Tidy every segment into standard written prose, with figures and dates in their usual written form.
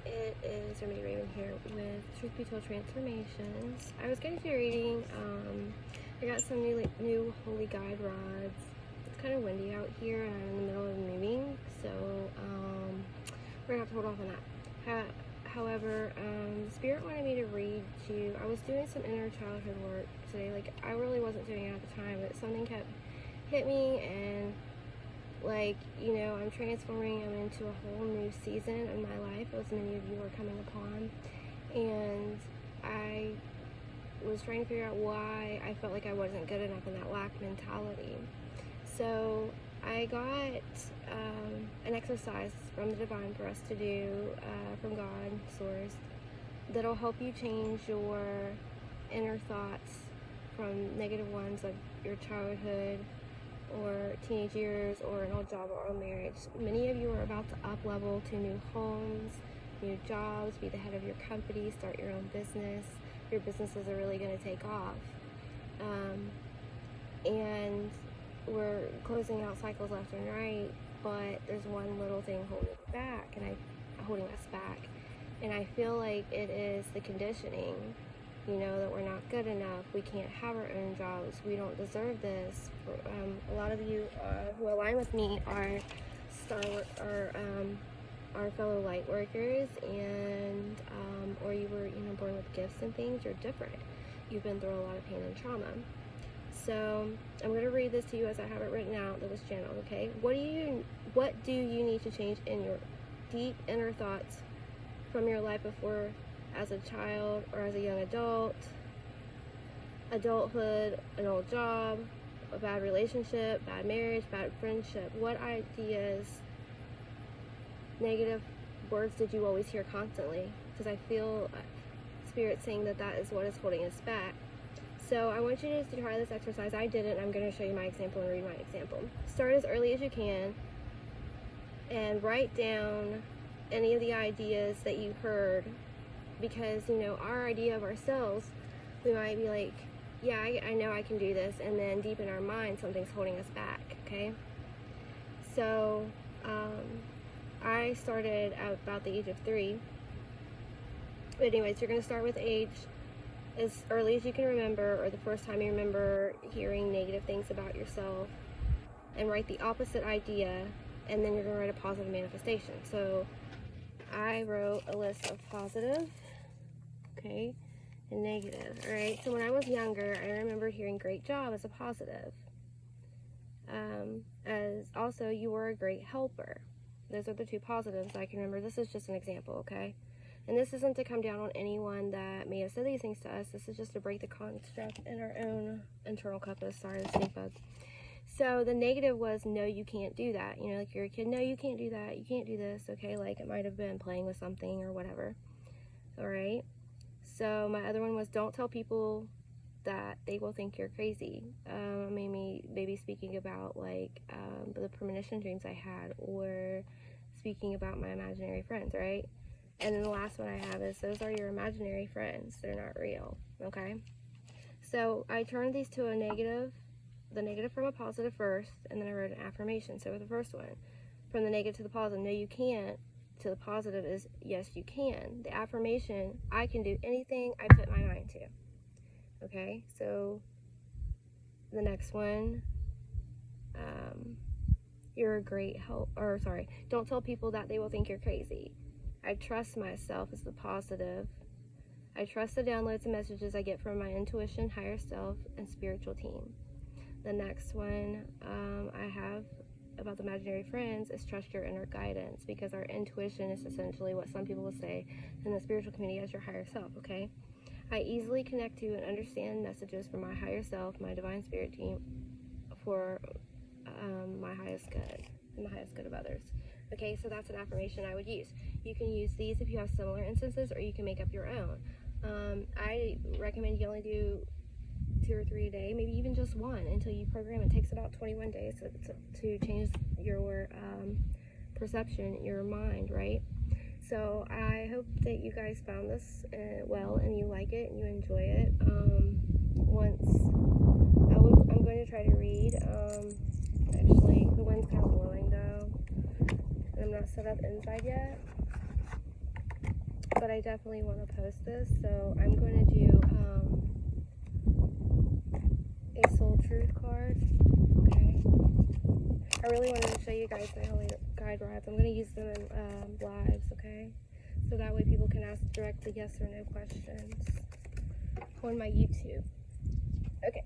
it is Remedy Raven here with Truth Be Told Transformations. I was going to do a reading. I got some new holy guide rods. It's kind of windy out here and I'm in the middle of moving, so we're going to have to hold off on that. However, Spirit wanted me to read to you. I was doing some inner childhood work today. Like, I really wasn't doing it at the time, but something kept hit me, and like, you know, I'm transforming. I'm into a whole new season in my life, as many of you are coming upon, and I was trying to figure out why I felt like I wasn't good enough in that lack mentality. So I got an exercise from the divine for us to do, from God, source, that'll help you change your inner thoughts from negative ones of your childhood or teenage years or an old job or old marriage. Many of you are about to up level to new homes, new jobs, be the head of your company, start your own business. Your businesses are really going to take off. And we're closing out cycles left and right, but there's one little thing holding us back. And I feel like it is the conditioning, you know, that we're not good enough, we can't have our own jobs, we don't deserve this. A lot of you who align with me are fellow light workers, and or you were, you know, born with gifts and things. You're different. You've been through a lot of pain and trauma. So I'm going to read this to you as I have it written out that was channeled. Okay, what do you need to change in your deep inner thoughts from your life before, as a child or as a young adult, adulthood, an old job, a bad relationship, bad marriage, bad friendship? What ideas, negative words did you always hear constantly? Because I feel Spirit saying that is what is holding us back. So I want you to try this exercise. I did it, and I'm going to show you my example and read my example. Start as early as you can and write down any of the ideas that you heard, because, you know, our idea of ourselves, we might be like, yeah, I know I can do this, and then deep in our mind something's holding us back. Okay, so I started at about the age of 3, but anyways, you're going to start with age as early as you can remember, or the first time you remember hearing negative things about yourself, and write the opposite idea, and then you're going to write a positive manifestation. So I wrote a list of positive, okay, and negative. All right, so when I was younger, I remember hearing great job as a positive. As also, you were a great helper. Those are the two positives I can remember. This is just an example, okay? And this isn't to come down on anyone that may have said these things to us. This is just to break the construct in our own internal compass. Sorry, the snake bug. So the negative was, no, you can't do that. You know, like you're a kid, no, you can't do that. You can't do this, okay? Like it might have been playing with something or whatever. All right? So my other one was, don't tell people that they will think you're crazy. Maybe speaking about like the premonition dreams I had, or speaking about my imaginary friends, right? And then the last one I have is, those are your imaginary friends. They're not real, okay? So I turned these to a negative, the negative from a positive first, and then I wrote an affirmation. So the first one, from the negative to the positive, no, you can't, to the positive is, yes, you can. The affirmation, I can do anything I put my mind to. Okay, so the next one, you're a great help, or sorry, don't tell people that they will think you're crazy. I trust myself is the positive. I trust the downloads and messages I get from my intuition, higher self, and spiritual team. The next one I have about the imaginary friends is trust your inner guidance, because our intuition is essentially what some people will say in the spiritual community as your higher self, okay? I easily connect to and understand messages from my higher self, my divine spirit team, for my highest good and the highest good of others. Okay, so that's an affirmation I would use. You can use these if you have similar instances, or you can make up your own. I recommend you only do 2 or 3 a day, maybe even just one, until you program. It takes about 21 days to change your perception, your mind, right? So I hope that you guys found this well, and you like it and you enjoy it. I'm going to try to read. Actually, the wind's kind of blowing though, and I'm not set up inside yet. but I definitely want to post this, so I'm going to do a soul truth card. Okay. I really wanted to show you guys my holy guide rods. I'm going to use them in lives, okay? So that way people can ask directly yes or no questions on my YouTube. Okay.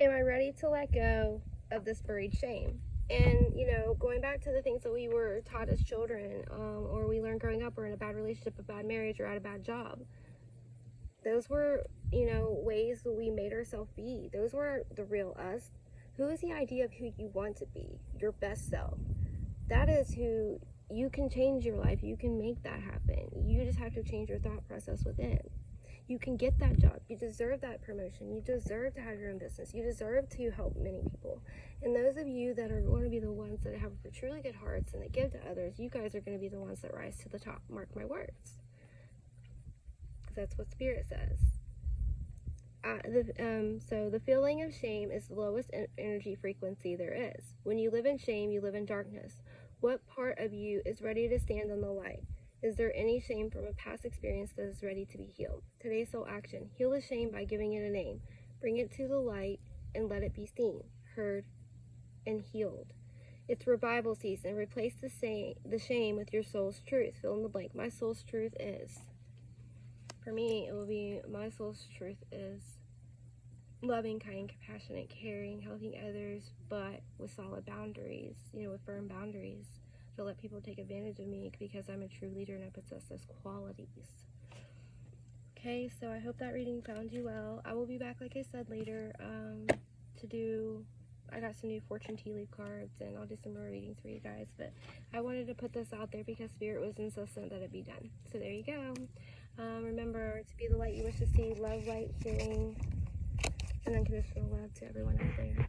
Am I ready to let go of this buried shame? And, you know, going back to the things that we were taught as children, or we learned growing up, or in a bad relationship, a bad marriage, or at a bad job. Those were, you know, ways that we made ourselves be. Those were the real us. Who is the idea of who you want to be? Your best self. That is who you can change your life. You can make that happen. You just have to change your thought process within. You can get that job. You deserve that promotion. You deserve to have your own business. You deserve to help many people. And those of you that are going to be the ones that have truly good hearts and that give to others, you guys are going to be the ones that rise to the top. Mark my words. Because that's what Spirit says. So the feeling of shame is the lowest energy frequency there is. When you live in shame, you live in darkness. What part of you is ready to stand in the light? Is there any shame from a past experience that is ready to be healed? Today's soul action. Heal the shame by giving it a name. Bring it to the light and let it be seen, heard, and healed. It's revival season. Replace the shame with your soul's truth. Fill in the blank. My soul's truth is. For me, it will be my soul's truth is loving, kind, compassionate, caring, helping others, but with solid boundaries, you know, with firm boundaries. To let people take advantage of me because I'm a true leader and I possess those qualities. Okay, so I hope that reading found you well. I will be back, like I said, later to do, I got some new fortune tea leaf cards and I'll do some more readings for you guys, but I wanted to put this out there because Spirit was insistent that it be done. So there you go. Remember to be the light you wish to see, love, light, healing, and unconditional love to everyone out there.